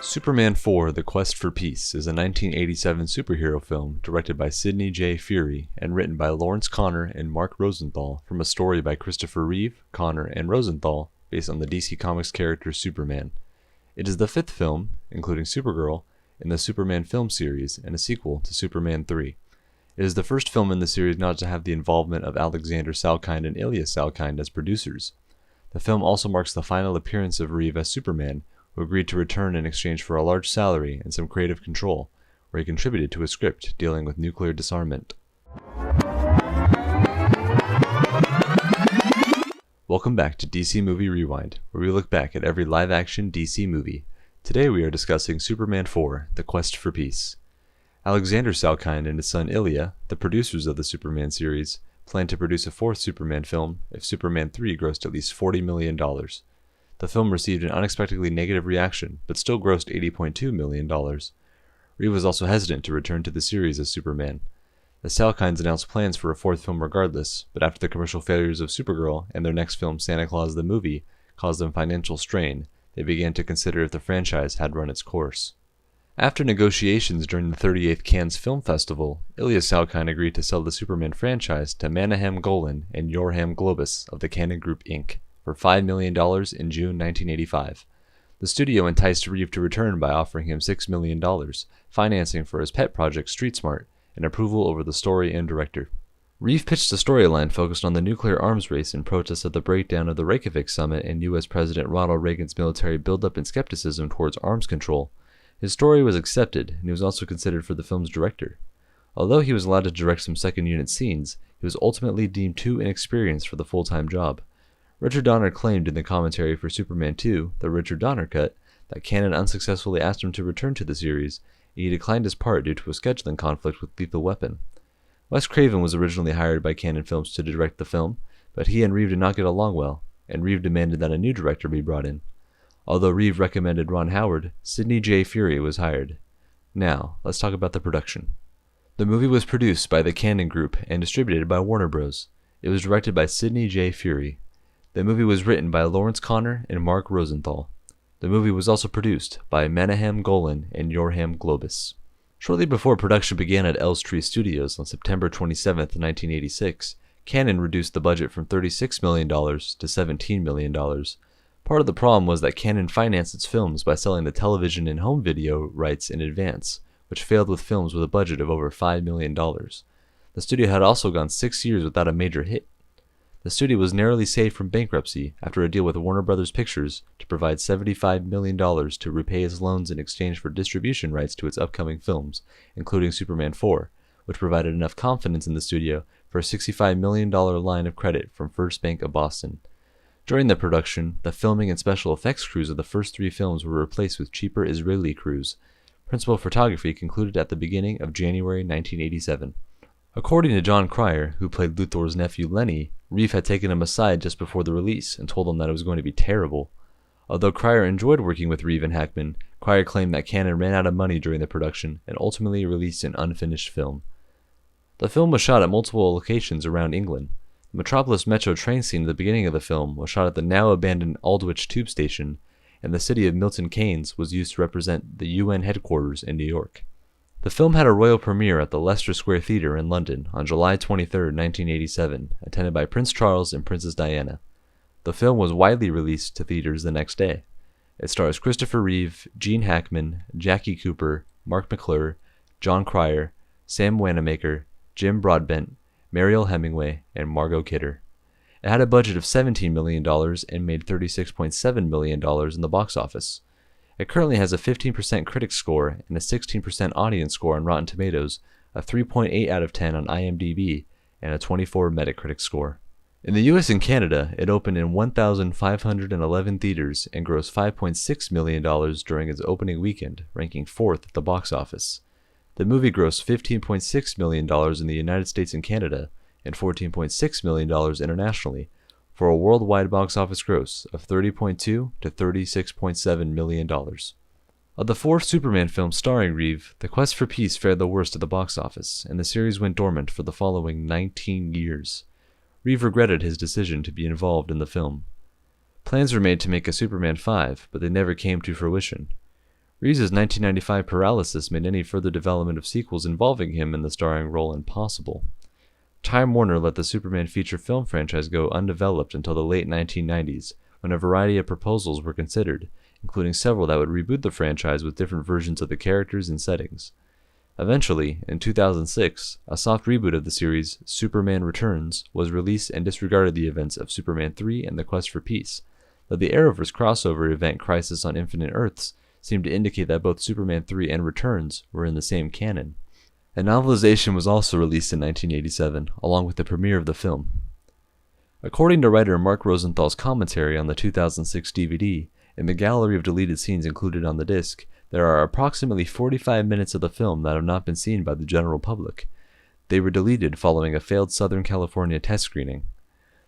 Superman 4: The Quest for Peace is a 1987 superhero film directed by Sidney J. Furie and written by Lawrence Connor and Marc Rosenthal from a story by Christopher Reeve, Connor, and Rosenthal based on the DC Comics character Superman. It is the fifth film, including Supergirl, in the Superman film series and a sequel to Superman 3. It is the first film in the series not to have the involvement of Alexander Salkind and Ilya Salkind as producers. The film also marks the final appearance of Reeve as Superman, who agreed to return in exchange for a large salary and some creative control, where he contributed to a script dealing with nuclear disarmament. Welcome back to DC Movie Rewind, where we look back at every live-action DC movie. Today we are discussing Superman 4: The Quest for Peace. Alexander Salkind and his son Ilya, the producers of the Superman series, planned to produce a fourth Superman film if Superman 3 grossed at least $40 million. The film received an unexpectedly negative reaction, but still grossed $80.2 million. Reeve was also hesitant to return to the series as Superman. The Salkinds announced plans for a fourth film regardless, but after the commercial failures of Supergirl and their next film Santa Claus the Movie caused them financial strain, they began to consider if the franchise had run its course. After negotiations during the 38th Cannes Film Festival, Ilya Salkind agreed to sell the Superman franchise to Menahem Golan and Yorham Globus of the Cannon Group Inc. for $5 million in June 1985. The studio enticed Reeve to return by offering him $6 million, financing for his pet project Street Smart, and approval over the story and director. Reeve pitched a storyline focused on the nuclear arms race in protest of the breakdown of the Reykjavik summit and U.S. President Ronald Reagan's military buildup and skepticism towards arms control. His story was accepted, and he was also considered for the film's director. Although he was allowed to direct some second-unit scenes, he was ultimately deemed too inexperienced for the full-time job. Richard Donner claimed in the commentary for Superman 2, the Richard Donner cut, that Cannon unsuccessfully asked him to return to the series, and he declined his part due to a scheduling conflict with Lethal Weapon. Wes Craven was originally hired by Cannon Films to direct the film, but he and Reeve did not get along well, and Reeve demanded that a new director be brought in. Although Reeve recommended Ron Howard, Sidney J. Furie was hired. Now, let's talk about the production. The movie was produced by the Cannon Group and distributed by Warner Bros. It was directed by Sidney J. Furie. The movie was written by Lawrence Connor and Marc Rosenthal. The movie was also produced by Menahem Golan and Yorham Globus. Shortly before production began at Elstree Studios on September 27, 1986, Cannon reduced the budget from $36 million to $17 million. Part of the problem was that Cannon financed its films by selling the television and home video rights in advance, which failed with films with a budget of over $5 million. The studio had also gone 6 years without a major hit. The studio was narrowly saved from bankruptcy after a deal with Warner Bros. Pictures to provide $75 million to repay its loans in exchange for distribution rights to its upcoming films, including Superman 4, which provided enough confidence in the studio for a $65 million line of credit from First Bank of Boston. During the production, the filming and special effects crews of the first three films were replaced with cheaper Israeli crews. Principal photography concluded at the beginning of January 1987. According to John Cryer, who played Luthor's nephew Lenny, Reeve had taken him aside just before the release and told him that it was going to be terrible. Although Cryer enjoyed working with Reeve and Hackman, Cryer claimed that Cannon ran out of money during the production and ultimately released an unfinished film. The film was shot at multiple locations around England. The Metropolis Metro train scene at the beginning of the film was shot at the now-abandoned Aldwych Tube Station, and the city of Milton Keynes was used to represent the UN headquarters in New York. The film had a royal premiere at the Leicester Square Theatre in London on July 23, 1987, attended by Prince Charles and Princess Diana. The film was widely released to theaters the next day. It stars Christopher Reeve, Gene Hackman, Jackie Cooper, Marc McClure, John Cryer, Sam Wanamaker, Jim Broadbent, Mariel Hemingway, and Margot Kidder. It had a budget of $17 million and made $36.7 million in the box office. It currently has a 15% critic score and a 16% audience score on Rotten Tomatoes, a 3.8 out of 10 on IMDb, and a 24 Metacritic score. In the US and Canada, it opened in 1,511 theaters and grossed $5.6 million during its opening weekend, ranking 4th at the box office. The movie grossed $15.6 million in the United States and Canada and $14.6 million internationally, for a worldwide box office gross of $30.2 to $36.7 million. Of the four Superman films starring Reeve, The Quest for Peace fared the worst at the box office, and the series went dormant for the following 19 years. Reeve regretted his decision to be involved in the film. Plans were made to make a Superman 5, but they never came to fruition. Reeves' 1995 paralysis made any further development of sequels involving him in the starring role impossible. Time Warner let the Superman feature film franchise go undeveloped until the late 1990s, when a variety of proposals were considered, including several that would reboot the franchise with different versions of the characters and settings. Eventually, in 2006, a soft reboot of the series, Superman Returns, was released and disregarded the events of Superman 3 and the Quest for Peace, though the Arrowverse crossover event Crisis on Infinite Earths seemed to indicate that both Superman 3 and Returns were in the same canon. A novelization was also released in 1987, along with the premiere of the film. According to writer Marc Rosenthal's commentary on the 2006 DVD, in the gallery of deleted scenes included on the disc, there are approximately 45 minutes of the film that have not been seen by the general public. They were deleted following a failed Southern California test screening.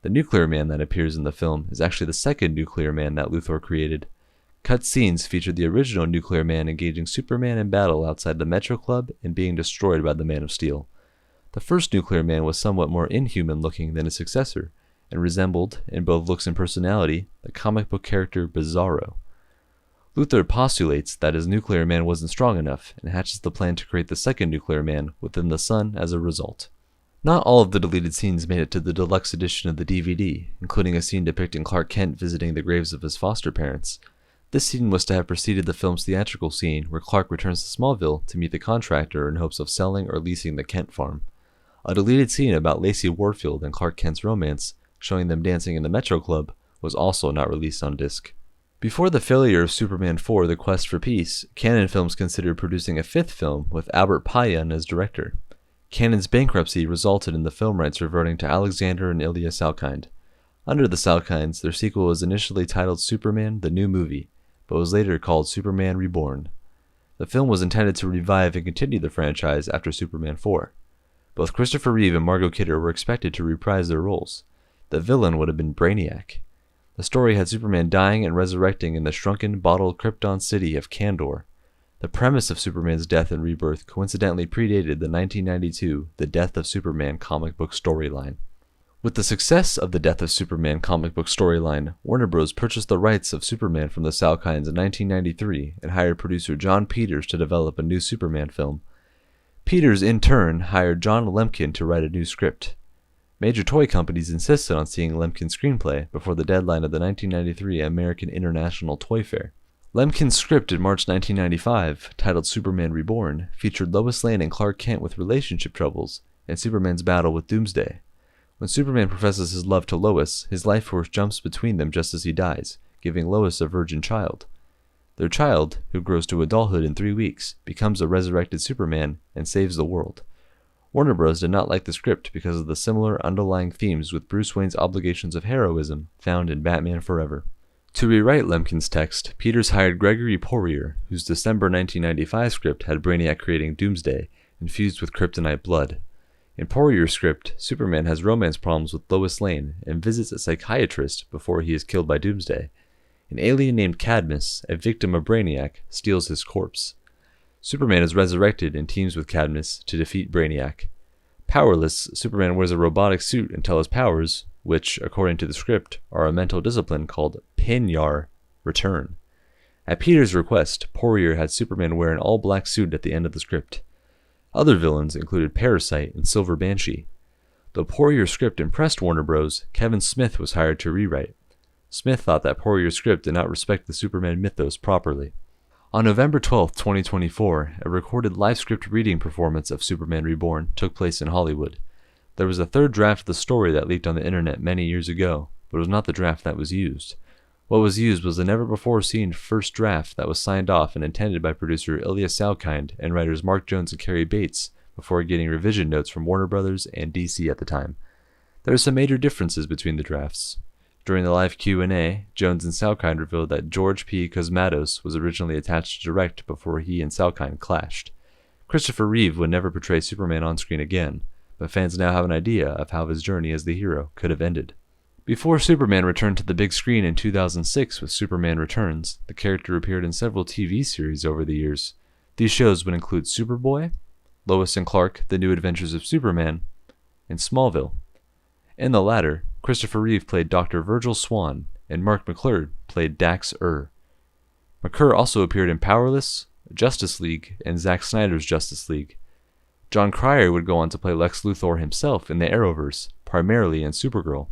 The Nuclear Man that appears in the film is actually the second Nuclear Man that Luthor created. Cut scenes featured the original Nuclear Man engaging Superman in battle outside the Metro Club and being destroyed by the Man of Steel. The first Nuclear Man was somewhat more inhuman looking than his successor, and resembled, in both looks and personality, the comic book character Bizarro. Luthor postulates that his Nuclear Man wasn't strong enough, and hatches the plan to create the second Nuclear Man within the Sun as a result. Not all of the deleted scenes made it to the deluxe edition of the DVD, including a scene depicting Clark Kent visiting the graves of his foster parents. This scene was to have preceded the film's theatrical scene where Clark returns to Smallville to meet the contractor in hopes of selling or leasing the Kent farm. A deleted scene about Lacy Warfield and Clark Kent's romance, showing them dancing in the Metro Club, was also not released on disc. Before the failure of Superman 4: The Quest for Peace, Cannon Films considered producing a fifth film with Albert Payan as director. Cannon's bankruptcy resulted in the film rights reverting to Alexander and Ilya Salkind. Under the Salkinds, their sequel was initially titled Superman: The New Movie, but was later called Superman Reborn. The film was intended to revive and continue the franchise after Superman 4. Both Christopher Reeve and Margot Kidder were expected to reprise their roles. The villain would have been Brainiac. The story had Superman dying and resurrecting in the shrunken, bottled Krypton city of Kandor. The premise of Superman's death and rebirth coincidentally predated the 1992 The Death of Superman comic book storyline. With the success of the Death of Superman comic book storyline, Warner Bros. Purchased the rights of Superman from the Salkinds in 1993 and hired producer John Peters to develop a new Superman film. Peters, in turn, hired John Lemkin to write a new script. Major toy companies insisted on seeing Lemkin's screenplay before the deadline of the 1993 American International Toy Fair. Lemkin's script in March 1995, titled Superman Reborn, featured Lois Lane and Clark Kent with relationship troubles and Superman's battle with Doomsday. When Superman professes his love to Lois, his life force jumps between them just as he dies, giving Lois a virgin child. Their child, who grows to adulthood in 3 weeks, becomes a resurrected Superman and saves the world. Warner Bros. Did not like the script because of the similar underlying themes with Bruce Wayne's obligations of heroism found in Batman Forever. To rewrite Lemkin's text, Peters hired Gregory Poirier, whose December 1995 script had Brainiac creating Doomsday, infused with kryptonite blood. In Poirier's script, Superman has romance problems with Lois Lane and visits a psychiatrist before he is killed by Doomsday. An alien named Cadmus, a victim of Brainiac, steals his corpse. Superman is resurrected and teams with Cadmus to defeat Brainiac. Powerless, Superman wears a robotic suit until his powers, which, according to the script, are a mental discipline called Pinyar, return. At Peter's request, Poirier had Superman wear an all-black suit at the end of the script. Other villains included Parasite and Silver Banshee. Though Poirier's script impressed Warner Bros., Kevin Smith was hired to rewrite. Smith thought that Poirier's script did not respect the Superman mythos properly. On November 12, 2024, a recorded live script reading performance of Superman Reborn took place in Hollywood. There was a third draft of the story that leaked on the internet many years ago, but it was not the draft that was used. What was used was the never-before-seen first draft that was signed off and intended by producer Ilya Salkind and writers Mark Jones and Cary Bates before getting revision notes from Warner Bros. And DC at the time. There are some major differences between the drafts. During the live Q&A, Jones and Salkind revealed that George P. Cosmatos was originally attached to direct before he and Salkind clashed. Christopher Reeve would never portray Superman on screen again, but fans now have an idea of how his journey as the hero could have ended. Before Superman returned to the big screen in 2006 with Superman Returns, the character appeared in several TV series over the years. These shows would include Superboy, Lois and Clark: The New Adventures of Superman, and Smallville. In the latter, Christopher Reeve played Dr. Virgil Swan, and Marc McClure played Dax McClure also appeared in Powerless, Justice League, and Zack Snyder's Justice League. John Cryer would go on to play Lex Luthor himself in the Arrowverse, primarily in Supergirl.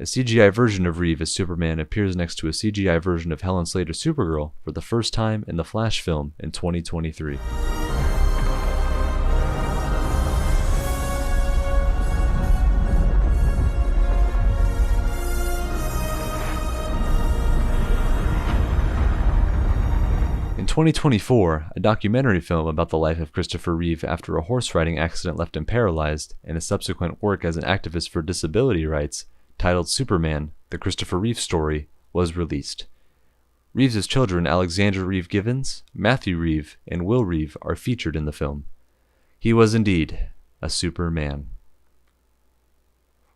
A CGI version of Reeve as Superman appears next to a CGI version of Helen Slater's Supergirl for the first time in the Flash film in 2023. In 2024, a documentary film about the life of Christopher Reeve after a horse riding accident left him paralyzed and his subsequent work as an activist for disability rights, titled Superman, The Christopher Reeve Story, was released. Reeves' children Alexander Reeve Givens, Matthew Reeve, and Will Reeve are featured in the film. He was indeed a Superman.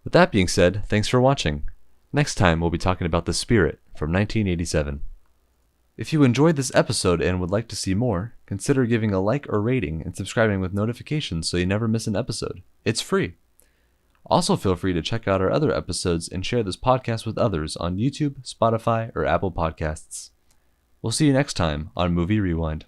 With that being said, thanks for watching. Next time we'll be talking about The Spirit from 1987. If you enjoyed this episode and would like to see more, consider giving a like or rating and subscribing with notifications so you never miss an episode. It's free. Also feel free to check out our other episodes and share this podcast with others on YouTube, Spotify, or Apple Podcasts. We'll see you next time on Movie Rewind.